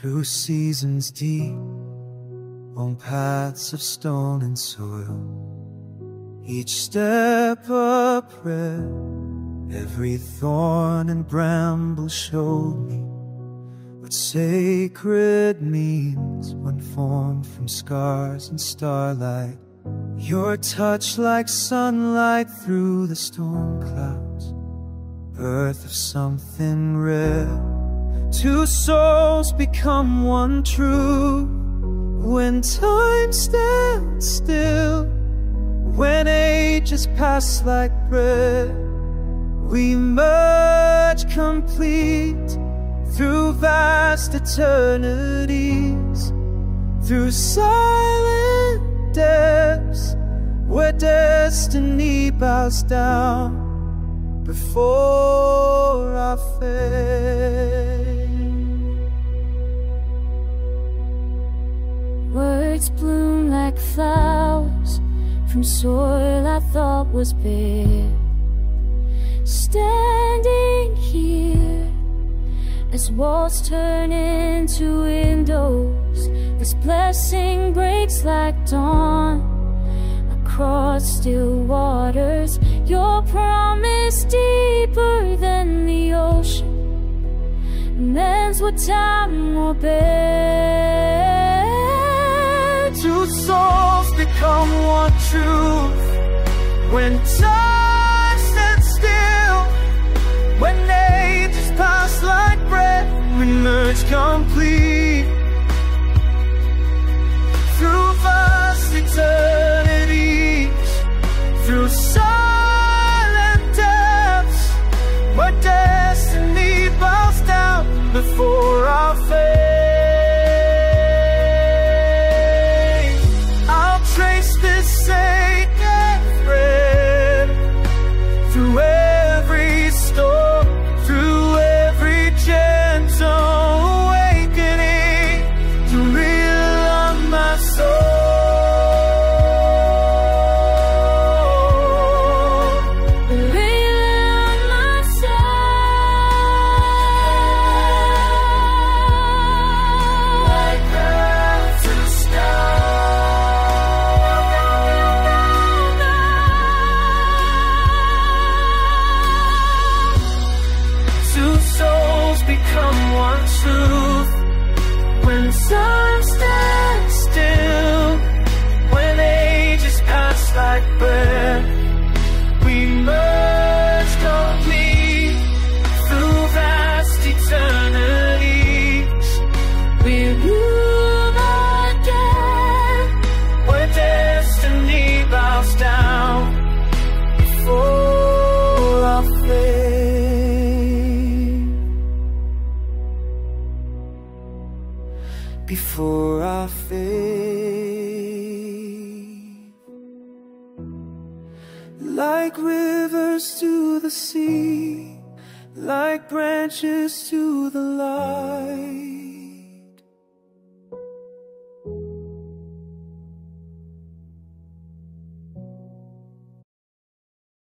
through seasons deep, on paths of stone and soil. Each step a prayer, every thorn and bramble showed me what sacred means when formed from scars and starlight. Your touch like sunlight through the storm clouds, birth of something rare. Two souls become one true when time stands still, when ages pass like breath. We merge complete through vast eternities, through silent depths where destiny bows down before our fate. Words bloom like flowers from soil I thought was bare. Standing here as walls turn into windows, this blessing breaks like dawn across still waters. Your promise deeper than the ocean mends what time will bear. Two souls become one truth when time stands still, when ages pass like breath. We merge complete through vast eternities, through silent depths where destiny bows down before our fate. I'll trace this sacred thread through every storm, through every gentle awakening, to realign my soul, realign my soul, like earth to sky. Two souls become one truth when time stands still, when ages pass like breath. We merge complete through vast eternities. We move again where destiny bows down before our fate, before our fate. Like rivers to the sea, like branches to the light.